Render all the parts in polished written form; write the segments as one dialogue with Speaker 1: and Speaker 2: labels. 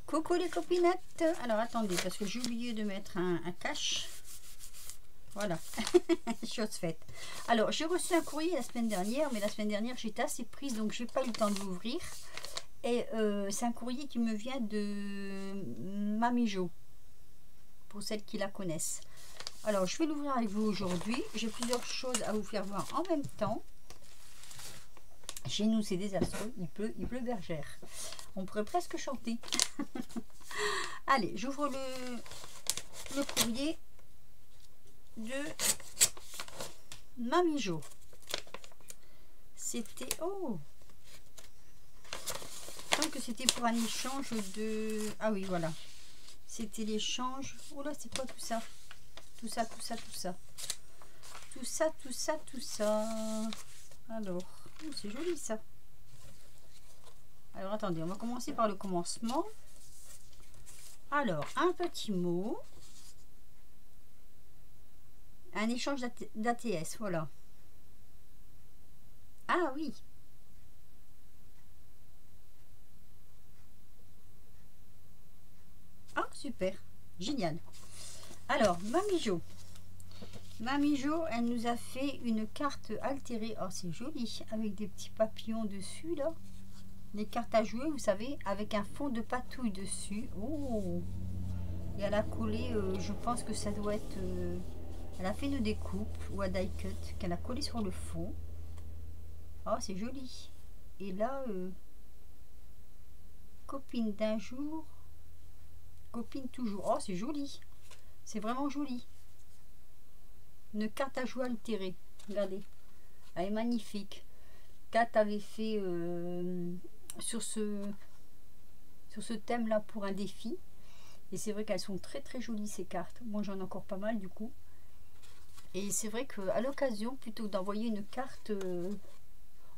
Speaker 1: Coucou les copinettes. Alors attendez, parce que j'ai oublié de mettre un cache. Voilà, chose faite. Alors j'ai reçu un courrier la semaine dernière, mais la semaine dernière j'étais assez prise, donc j'ai pas eu le temps de l'ouvrir. Et c'est un courrier qui me vient de Mamie Jo, pour celles qui la connaissent. Alors je vais l'ouvrir avec vous aujourd'hui. J'ai plusieurs choses à vous faire voir en même temps. Chez nous c'est désastreux, il pleut bergère. On pourrait presque chanter. Allez, j'ouvre le courrier de Mamie Jo. C'était... Oh, donc c'était pour un échange de... Ah oui, voilà. C'était l'échange... Oh là, c'est quoi tout ça? Tout ça, tout ça, tout ça. Tout ça, tout ça, tout ça. Alors, oh, c'est joli ça. Alors, attendez, on va commencer par le commencement. Alors, un petit mot. Un échange d'ATS, voilà. Ah oui. Ah, super. Génial. Alors, Mamie Jo. Mamie Jo, elle nous a fait une carte altérée. Oh, c'est joli. Avec des petits papillons dessus, là. Les cartes à jouer, vous savez, avec un fond de patouille dessus. Oh. Et elle a collé, je pense que ça doit être... elle a fait une découpe ou un die cut qu'elle a collé sur le fond. Oh, c'est joli. Et là, copine d'un jour, copine toujours. Oh, c'est joli. C'est vraiment joli. Une carte à jouer altérée. Regardez. Elle est magnifique. Kat avait fait sur ce thème là pour un défi. Et c'est vrai qu'elles sont très très jolies ces cartes. Moi j'en ai encore pas mal du coup. Et c'est vrai qu'à l'occasion, plutôt d'envoyer une carte,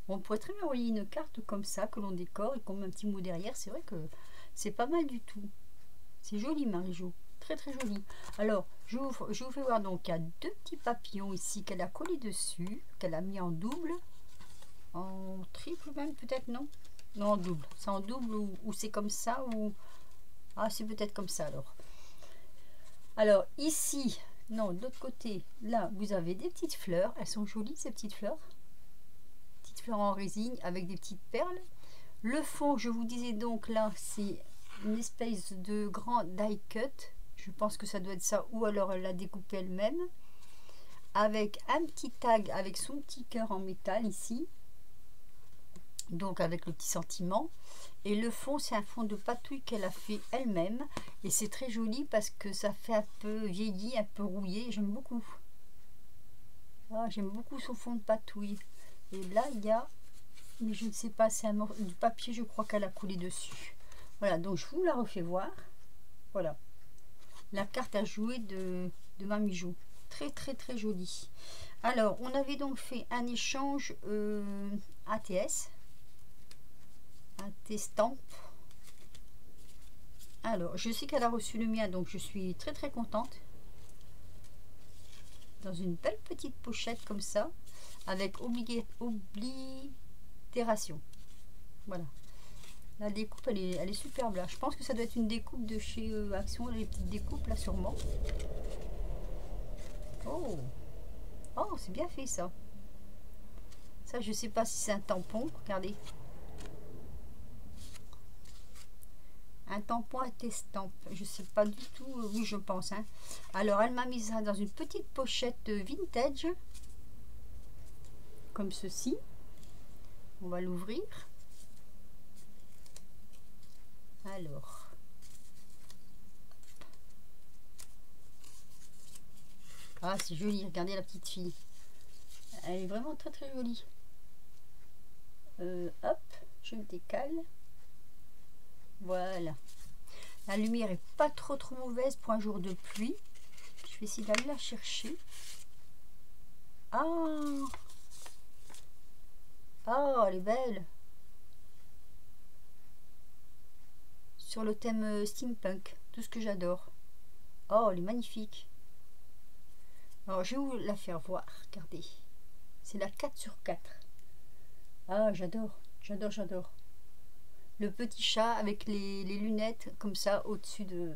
Speaker 1: on pourrait très bien envoyer une carte comme ça, que l'on décore et qu'on met un petit mot derrière. C'est vrai que c'est pas mal du tout. C'est joli Marie Jo. Très très joli. Alors, je vous fais voir, donc il y a deux petits papillons ici qu'elle a collés dessus, qu'elle a mis en double. En triple même peut-être, non? Non, en double. C'est en double ou c'est comme ça ou... Ah, c'est peut-être comme ça alors. Alors ici, non, de l'autre côté, là, vous avez des petites fleurs. Elles sont jolies ces petites fleurs. Petites fleurs en résine avec des petites perles. Le fond, je vous disais donc là, c'est une espèce de grand die cut. Je pense que ça doit être ça, ou alors elle l'a découpé elle-même. Avec un petit tag avec son petit cœur en métal ici. Donc avec le petit sentiment. Et le fond, c'est un fond de patouille qu'elle a fait elle-même. Et c'est très joli parce que ça fait un peu vieilli, un peu rouillé. J'aime beaucoup. Ah, j'aime beaucoup son fond de patouille. Et là, il y a... Mais je ne sais pas, c'est du papier, je crois qu'elle a collé dessus. Voilà, donc je vous la refais voir. Voilà. La carte à jouer de Mamie Jo. Très très très jolie. Alors, on avait donc fait un échange ATS. Stamp. Alors, je sais qu'elle a reçu le mien, donc je suis très très contente. Dans une belle petite pochette comme ça, avec oblitération. Voilà. La découpe, elle est superbe là. Je pense que ça doit être une découpe de chez Action, les petites découpes là sûrement. Oh, oh, c'est bien fait ça. Ça, je sais pas si c'est un tampon. Regardez. Un tampon à Stamp. Je sais pas du tout. Oui, je pense. Hein. Alors, elle m'a mis ça dans une petite pochette vintage. Comme ceci. On va l'ouvrir. Alors. Ah, c'est joli. Regardez la petite fille. Elle est vraiment très très jolie. Hop, je le décale. Voilà. La lumière est pas trop mauvaise pour un jour de pluie. Je vais essayer d'aller la chercher. Ah, oh, elle est belle. Sur le thème steampunk, tout ce que j'adore. Oh, elle est magnifique. Alors, je vais vous la faire voir. Regardez. C'est la 4 sur 4. Ah, j'adore, j'adore, j'adore. Le petit chat avec les lunettes comme ça au-dessus de...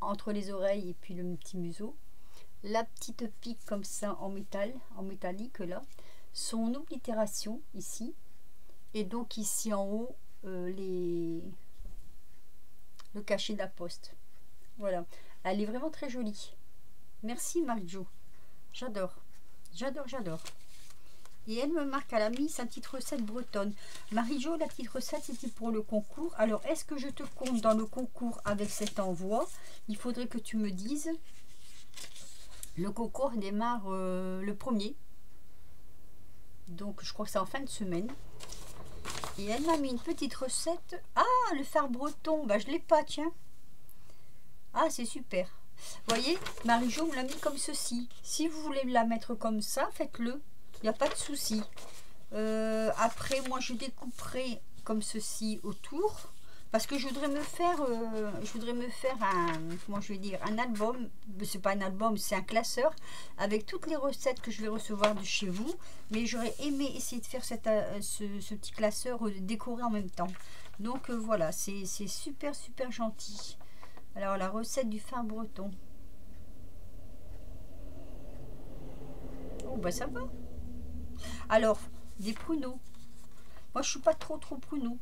Speaker 1: entre les oreilles et puis le petit museau. La petite pique comme ça en métal, en métallique là. Son oblitération ici. Et donc ici en haut, le cachet de la poste. Voilà. Elle est vraiment très jolie. Merci Marie-Jo. J'adore. J'adore, j'adore. Et elle me marque à la mise sa petite recette bretonne. Marie-Jo, la petite recette, c'était pour le concours. Alors, est-ce que je te compte dans le concours avec cet envoi? Il faudrait que tu me dises. Le concours démarre le 1er. Donc, je crois que c'est en fin de semaine. Et elle m'a mis une petite recette. Ah, le phare breton. Bah, je ne l'ai pas, tiens. Ah, c'est super. Vous voyez, Marie-Jo me l'a mis comme ceci. Si vous voulez la mettre comme ça, faites-le. Il n'y a pas de souci. Après, moi, je découperai comme ceci autour. Parce que je voudrais me faire un, comment je vais dire, un album. C'est pas un album, c'est un classeur avec toutes les recettes que je vais recevoir de chez vous. Mais j'aurais aimé essayer de faire ce petit classeur décoré en même temps. Donc voilà, c'est super super gentil. Alors la recette du phare breton. Oh bah ça va. Alors des pruneaux. Moi je suis pas trop pruneaux.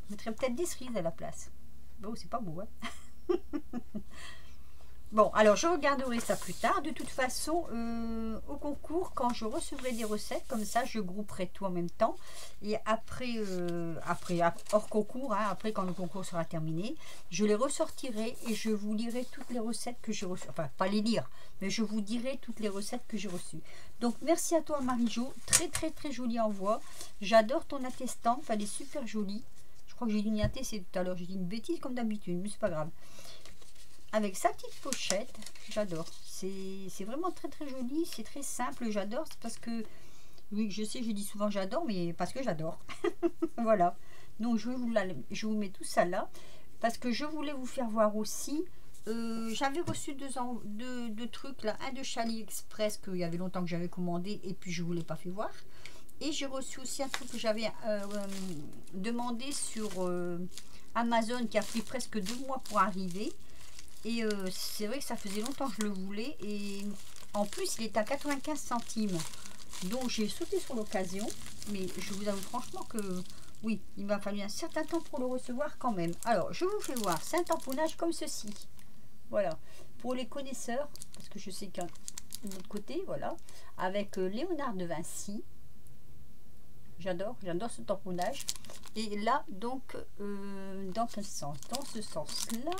Speaker 1: Je mettrais peut-être des cerises à la place. Bon, c'est pas beau, hein. Bon, alors je regarderai ça plus tard. De toute façon, au concours, quand je recevrai des recettes, comme ça, je grouperai tout en même temps. Et après, hors concours, hein, après quand le concours sera terminé, je les ressortirai et je vous lirai toutes les recettes que j'ai reçues. Enfin, pas les lire, mais je vous dirai toutes les recettes que j'ai reçues. Donc, merci à toi, Marie-Jo. Très, très, très joli envoi. J'adore ton attestant. Elle est super jolie. Je crois que j'ai dit une c'est tout à l'heure. J'ai dit une bêtise comme d'habitude, mais c'est pas grave. Avec sa petite pochette, j'adore. C'est vraiment très très joli, c'est très simple, j'adore. C'est parce que, oui, je sais, je dis souvent j'adore, mais parce que j'adore. Voilà. Donc je vous mets tout ça là, parce que je voulais vous faire voir aussi. J'avais reçu deux trucs là, un de chez AliExpress qu'il y avait longtemps que j'avais commandé et puis je ne vous l'ai pas fait voir. Et j'ai reçu aussi un truc que j'avais demandé sur Amazon qui a pris presque 2 mois pour arriver. Et c'est vrai que ça faisait longtemps que je le voulais. Et en plus, il est à 95 centimes. Donc j'ai sauté sur l'occasion. Mais je vous avoue franchement que oui, il m'a fallu un certain temps pour le recevoir quand même. Alors, je vous fais voir. C'est un tamponnage comme ceci. Voilà. Pour les connaisseurs, parce que je sais qu'un autre côté, voilà. Avec Léonard de Vinci. J'adore ce tamponnage. Et là, donc, dans ce sens-là,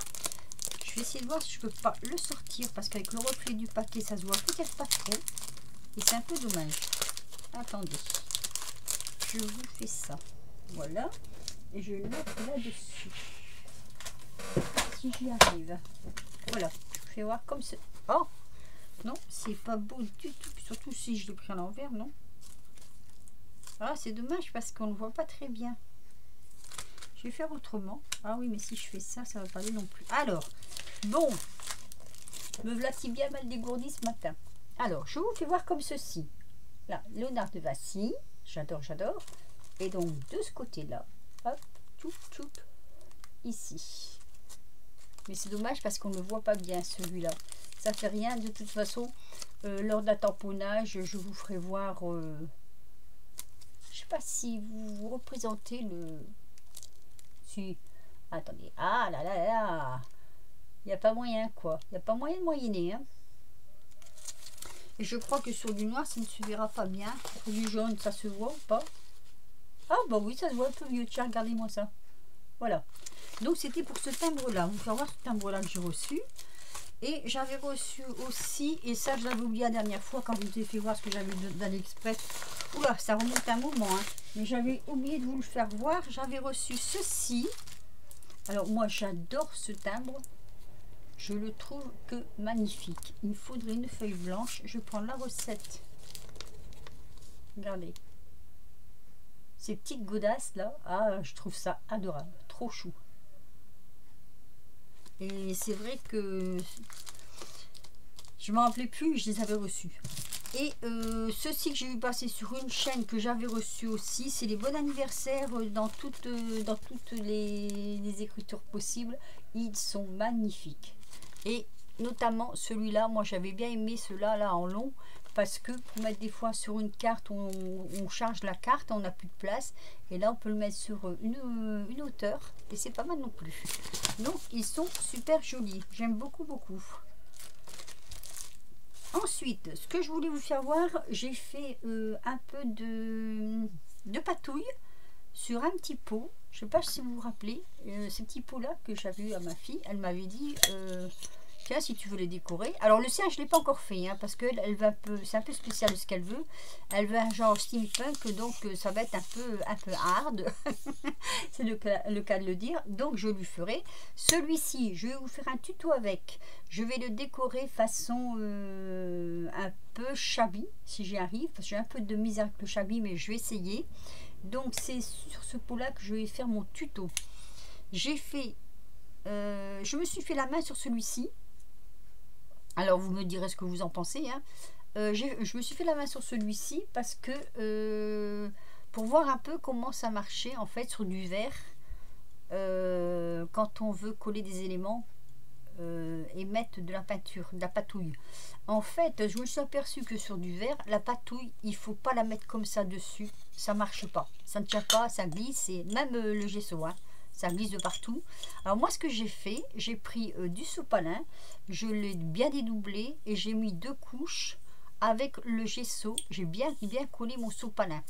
Speaker 1: je vais essayer de voir si je peux pas le sortir parce qu'avec le reflet du paquet, ça se voit peut-être pas trop. Et c'est un peu dommage. Attendez. Je vous fais ça. Voilà. Et je le mets là-dessus. Si j'y arrive. Voilà. Je vous fais voir comme ça. Oh! Non, c'est pas beau du tout. Surtout si je l'ai pris à l'envers, non? Ah, c'est dommage parce qu'on ne voit pas très bien. Je vais faire autrement. Ah oui, mais si je fais ça, ça va pas aller non plus. Alors, bon. Me voilà-t-il bien mal dégourdi ce matin. Alors, je vous fais voir comme ceci. Là, Léonard de Vinci. J'adore, j'adore. Et donc, de ce côté-là, hop, tchoup, ici. Mais c'est dommage parce qu'on ne le voit pas bien, celui-là. Ça fait rien. De toute façon, lors d'un tamponnage, je vous ferai voir... je sais pas si vous représentez le... Si... Attendez. Ah là là là. Il n'y a pas moyen, quoi. Il n'y a pas moyen de moyenner, hein. Et je crois que sur du noir, ça ne se verra pas bien. Sur du jaune, ça se voit ou pas? Ah bah oui, ça se voit un peu mieux. Tiens, regardez-moi ça. Voilà. Donc, c'était pour ce timbre-là. Vous pouvez voir ce timbre-là que j'ai reçu. Et j'avais reçu aussi, et ça, je l'avais oublié la dernière fois quand je vous ai fait voir ce que j'avais d'AliExpress. Oula, ça remonte un moment, hein. Mais j'avais oublié de vous le faire voir. J'avais reçu ceci. Alors, moi, j'adore ce timbre. Je le trouve que magnifique. Il me faudrait une feuille blanche. Je prends la recette. Regardez. Ces petites godasses là. Ah, je trouve ça adorable. Trop chou. Et c'est vrai que je m'en rappelais plus. Je les avais reçues. Et ceci que j'ai vu passer sur une chaîne que j'avais reçue aussi, c'est les bons anniversaires dans toutes les écritures possibles. Ils sont magnifiques. Et notamment celui-là, moi j'avais bien aimé ceux-là là en long, parce que pour mettre des fois sur une carte, on charge la carte, on n'a plus de place, et là on peut le mettre sur une hauteur, et c'est pas mal non plus. Donc ils sont super jolis, j'aime beaucoup beaucoup. Ensuite, ce que je voulais vous faire voir, j'ai fait un peu de patouille sur un petit pot. Je ne sais pas si vous vous rappelez, ce petit pot là que j'avais eu à ma fille, elle m'avait dit tiens, si tu veux les décorer. Alors le sien je ne l'ai pas encore fait, hein, parce que c'est un peu spécial ce qu'elle veut. Elle veut un genre steampunk, donc ça va être un peu hard. C'est le cas de le dire. Donc je lui ferai. Celui-ci, je vais vous faire un tuto avec. Je vais le décorer façon un peu shabby, si j'y arrive. Parce que j'ai un peu de misère avec le shabby, mais je vais essayer. Donc c'est sur ce pot-là que je vais faire mon tuto. J'ai fait... je me suis fait la main sur celui-ci. Alors vous me direz ce que vous en pensez, hein. Je me suis fait la main sur celui-ci parce que pour voir un peu comment ça marchait en fait sur du verre quand on veut coller des éléments et mettre de la peinture, de la patouille. En fait, je me suis aperçu que sur du verre, la patouille, il faut pas la mettre comme ça dessus, ça marche pas, ça ne tient pas, ça glisse, et même le gesso, hein, ça glisse de partout. Alors moi ce que j'ai fait, j'ai pris du sopalin, je l'ai bien dédoublé et j'ai mis 2 couches avec le gesso, j'ai bien collé mon sopalin.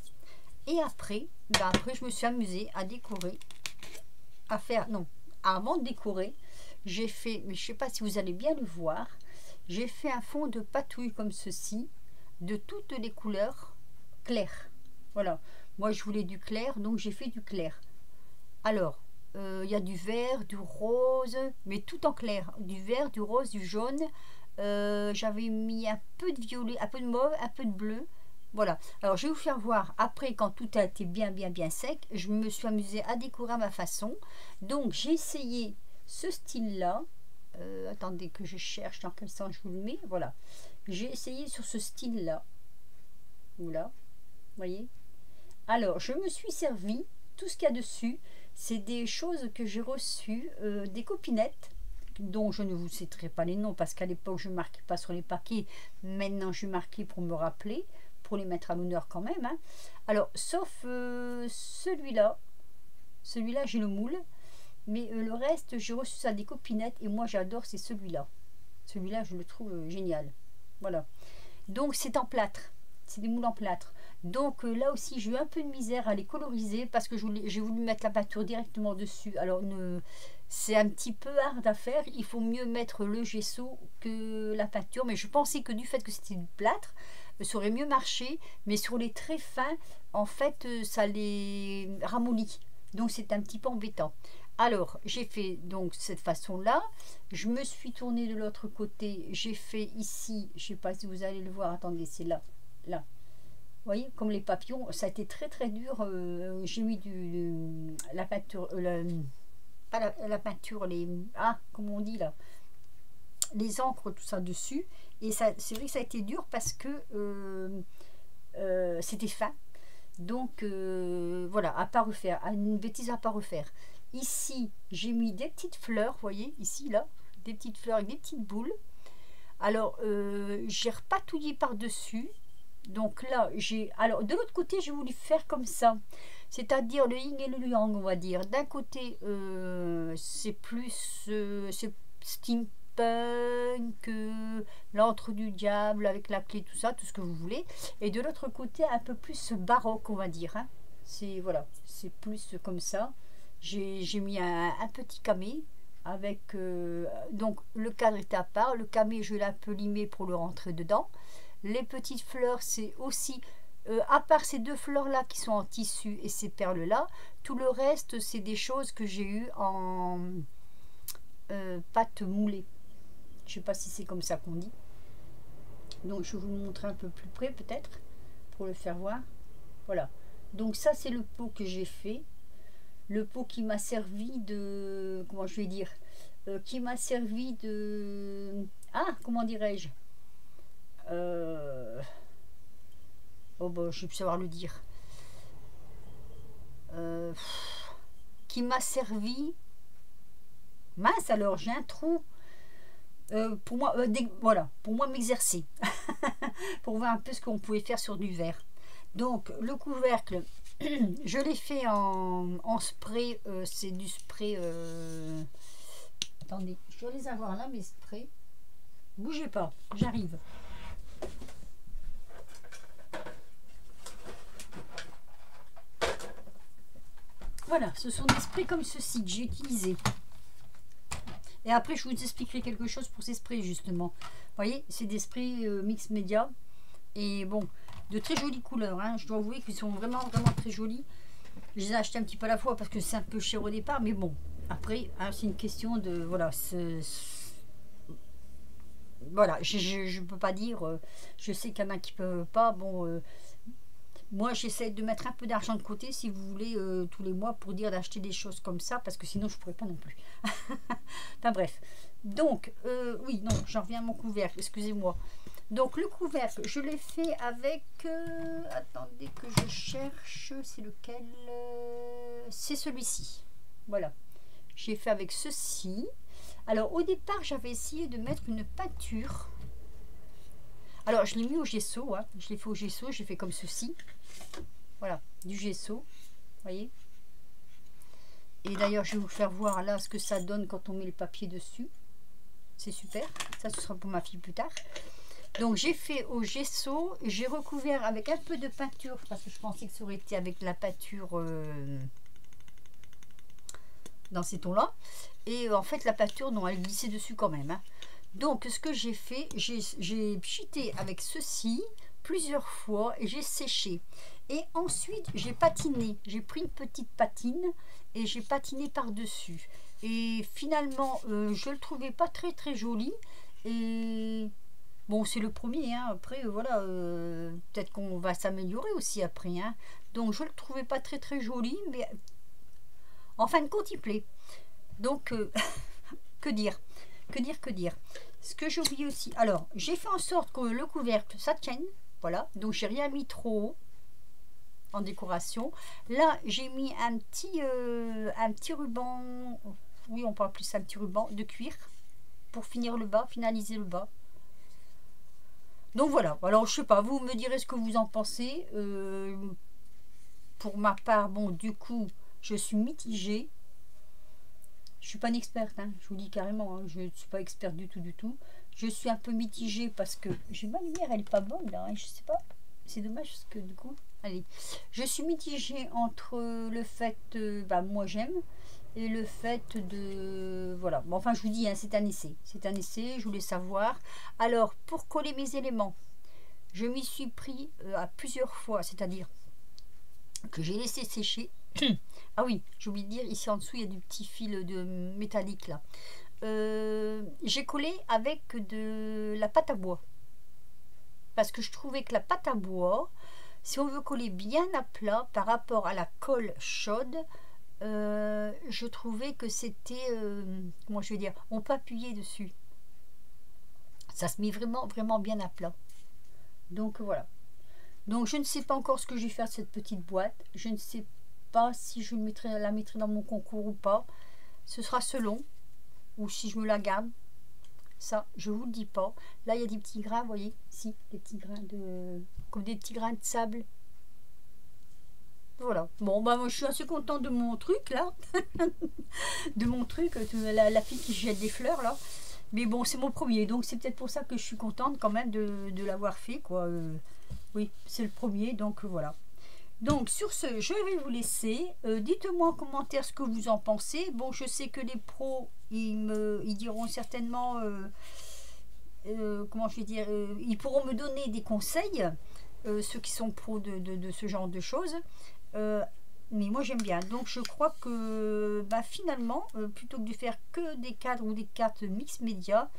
Speaker 1: Et après, après je me suis amusée à décorer, à faire, non, avant de décorer, j'ai fait, mais je sais pas si vous allez bien le voir, j'ai fait un fond de patouille comme ceci, de toutes les couleurs claires. Voilà, moi je voulais du clair, donc j'ai fait du clair. Alors, il y a du vert, du rose, mais tout en clair. Du vert, du rose, du jaune. J'avais mis un peu de violet, un peu de mauve, un peu de bleu. Voilà. Alors, je vais vous faire voir après, quand tout a été bien sec. Je me suis amusée à décorer à ma façon. Donc, j'ai essayé ce style-là. Attendez que je cherche dans quel sens je vous le mets. Voilà. J'ai essayé sur ce style-là. Voilà. Vous voyez? Alors, je me suis servi tout ce qu'il y a dessus. C'est des choses que j'ai reçues, des copinettes, dont je ne vous citerai pas les noms, parce qu'à l'époque, je ne marquais pas sur les paquets. Maintenant, je marquais pour me rappeler, pour les mettre à l'honneur quand même, hein. Alors, sauf celui-là. Celui-là, j'ai le moule. Mais le reste, j'ai reçu ça des copinettes. Et moi, j'adore, c'est celui-là. Celui-là, je le trouve génial. Voilà. Donc, c'est en plâtre. C'est des moules en plâtre. Donc là aussi j'ai eu un peu de misère à les coloriser parce que j'ai voulu mettre la peinture directement dessus. Alors c'est un petit peu hard à faire, il faut mieux mettre le gesso que la peinture, mais je pensais que du fait que c'était du plâtre, ça aurait mieux marché, mais sur les traits fins, en fait ça les ramollit, donc c'est un petit peu embêtant. Alors j'ai fait donc cette façon là, je me suis tournée de l'autre côté, j'ai fait ici, je sais pas si vous allez le voir, attendez, c'est là, là. Vous voyez, comme les papillons, ça a été très dur. J'ai mis la peinture, pas la peinture, comment on dit là, les encres, tout ça dessus. Et c'est vrai que ça a été dur parce que c'était fin. Donc voilà, à pas refaire, une bêtise à pas refaire. Ici, j'ai mis des petites fleurs, vous voyez, ici, là, des petites fleurs avec des petites boules. Alors, j'ai repatouillé par-dessus. Donc là, alors de l'autre côté, j'ai voulu faire comme ça, c'est-à-dire le yin et le yang, on va dire. D'un côté, c'est plus steampunk, l'antre du diable avec la clé, tout ça, tout ce que vous voulez. Et de l'autre côté, un peu plus baroque, on va dire, hein. C'est voilà, c'est plus comme ça. J'ai mis un petit camé avec donc le cadre est à part. Le camé, je l'ai un peu limé pour le rentrer dedans. Les petites fleurs, c'est aussi, à part ces 2 fleurs-là qui sont en tissu et ces perles-là, tout le reste, c'est des choses que j'ai eu en pâte moulée. Je ne sais pas si c'est comme ça qu'on dit. Donc, je vais vous le montrer un peu plus près, peut-être, pour le faire voir. Voilà. Donc, ça, c'est le pot que j'ai fait. Le pot qui m'a servi de... Comment je vais dire qui m'a servi de... Ah, comment dirais-je oh bah, je vais plus savoir le dire, qui m'a servi. Mince alors, j'ai un trou. Pour moi, voilà, pour moi m'exercer, pour voir un peu ce qu'on pouvait faire sur du verre. Donc le couvercle, je l'ai fait en spray, c'est du spray. Attendez, je dois les avoir là mes sprays. Bougez pas, j'arrive. Voilà, ce sont des sprays comme ceci que j'ai utilisés. Et après, je vous expliquerai quelque chose pour ces sprays, justement. Vous voyez, c'est des sprays mix média. Et bon, de très jolies couleurs. Hein. Je dois avouer qu'ils sont vraiment, vraiment très jolis. Je les ai achetés un petit peu à la fois parce que c'est un peu cher au départ. Mais bon, après, hein, c'est une question de... Voilà, voilà, je ne peux pas dire... je sais qu'il y en a qui ne peuvent pas. Bon... moi, j'essaie de mettre un peu d'argent de côté, si vous voulez, tous les mois, pour dire d'acheter des choses comme ça, parce que sinon, je ne pourrais pas non plus. Enfin, bref. Donc, oui, non, j'en reviens à mon couvercle, excusez-moi. Donc, le couvercle, je l'ai fait avec... attendez que je cherche, c'est lequel c'est celui-ci. Voilà. J'ai fait avec ceci. Alors, au départ, j'avais essayé de mettre une peinture. Alors, je l'ai mis au gesso, hein. Je l'ai fait au gesso, j'ai fait comme ceci. Voilà, du gesso, vous voyez. Et d'ailleurs, je vais vous faire voir là ce que ça donne quand on met le papier dessus. C'est super, ça ce sera pour ma fille plus tard. Donc, j'ai fait au gesso, j'ai recouvert avec un peu de peinture, parce que je pensais que ça aurait été avec la peinture dans ces tons-là. Et en fait, la peinture, non, elle glissait dessus quand même, hein. Donc, ce que j'ai fait, j'ai pchité avec ceci plusieurs fois et j'ai séché. Et ensuite, j'ai patiné. J'ai pris une petite patine et j'ai patiné par-dessus. Et finalement, je le trouvais pas très très joli. Et bon, c'est le premier. Hein. Après, voilà, peut-être qu'on va s'améliorer aussi après. Hein. Donc, je le trouvais pas très très joli, mais en fin de compte, il plaît. Donc, que dire? Que dire. Ce que j'ai oublié aussi, alors j'ai fait en sorte que le couvercle ça tienne, voilà, donc j'ai rien mis trop haut en décoration. Là j'ai mis un petit ruban, oui on parle plus un petit ruban de cuir pour finir le bas, finaliser le bas. Donc voilà, alors je sais pas, vous me direz ce que vous en pensez. Pour ma part, bon du coup je suis mitigée. Je suis pas une experte, hein, je vous dis carrément, hein, je ne suis pas experte du tout. Je suis un peu mitigée parce que j'ai ma lumière, elle est pas bonne là, hein, je sais pas. C'est dommage parce que du coup, allez, je suis mitigée entre le fait, moi j'aime, et le fait de, voilà. Bon, enfin je vous dis, hein, c'est un essai, je voulais savoir. Alors pour coller mes éléments, je m'y suis pris à plusieurs fois, c'est-à-dire que j'ai laissé sécher. Ah oui, j'ai oublié de dire, ici en dessous il y a du petit fil de métallique là. J'ai collé avec de la pâte à bois parce que je trouvais que la pâte à bois, si on veut coller bien à plat par rapport à la colle chaude, je trouvais que c'était comment je vais dire, on peut appuyer dessus, ça se met vraiment vraiment bien à plat. Donc voilà, donc je ne sais pas encore ce que je vais faire de cette petite boîte, je ne sais pas si je la mettrai dans mon concours ou pas, ce sera selon, ou si je me la garde, ça je vous le dis pas. Là il y a des petits grains, vous voyez, ici des petits grains de, comme des petits grains de sable. Voilà, bon bah moi je suis assez contente de mon truc là, de mon truc, la fille qui jette des fleurs là, mais bon c'est mon premier, donc c'est peut-être pour ça que je suis contente quand même de l'avoir fait quoi. Oui c'est le premier, donc voilà. Donc sur ce, je vais vous laisser. Dites-moi en commentaire ce que vous en pensez. Bon, je sais que les pros, ils diront certainement, comment je vais dire, ils pourront me donner des conseils, ceux qui sont pros de ce genre de choses. Mais moi j'aime bien. Donc je crois que finalement, plutôt que de faire que des cadres ou des cartes mix média,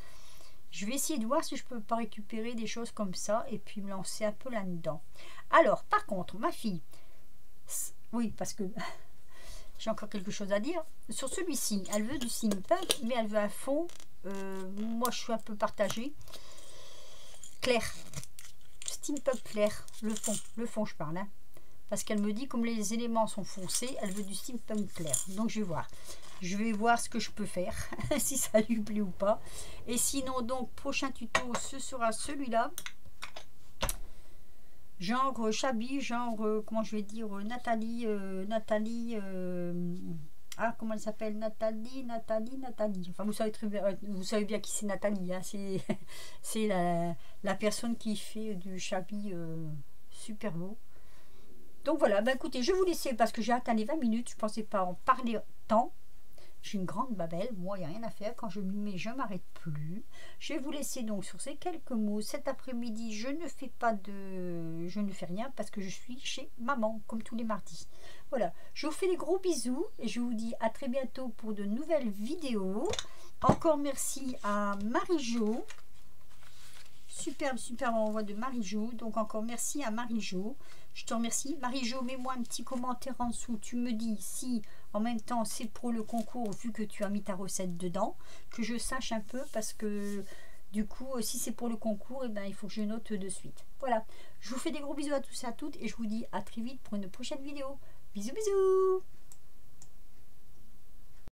Speaker 1: je vais essayer de voir si je peux pas récupérer des choses comme ça et puis me lancer un peu là-dedans. Alors, par contre, ma fille, oui, parce que j'ai encore quelque chose à dire. Sur celui-ci, elle veut du steampunk, mais elle veut un fond. Moi, je suis un peu partagée. Clair. steampunk clair, le fond je parle, hein. Parce qu'elle me dit comme les éléments sont foncés, elle veut du steampunk clair. Donc je vais voir ce que je peux faire, si ça lui plaît ou pas. Et sinon donc prochain tuto ce sera celui-là. Genre Chabi, genre comment je vais dire Nathalie, comment elle s'appelle, Nathalie. Enfin vous savez bien qui c'est Nathalie, hein. C'est la personne qui fait du Chabi super beau. Donc voilà, bah écoutez, je vais vous laisser parce que j'ai atteint les 20 minutes, je pensais pas en parler tant. J'ai une grande babelle, moi il n'y a rien à faire, quand je m'y mets je m'arrête plus. Je vais vous laisser donc sur ces quelques mots. Cet après-midi je ne fais rien parce que je suis chez maman comme tous les mardis. Voilà, je vous fais des gros bisous et je vous dis à très bientôt pour de nouvelles vidéos. Encore merci à Marie-Jo. Superbe envoi de Marie-Jo, donc encore merci à Marie-Jo. Je te remercie. Marie-Jo, mets-moi un petit commentaire en dessous. Tu me dis si en même temps c'est pour le concours vu que tu as mis ta recette dedans, que je sache un peu parce que du coup si c'est pour le concours, et ben, il faut que je note de suite. Voilà, je vous fais des gros bisous à tous et à toutes et je vous dis à très vite pour une prochaine vidéo. Bisous bisous.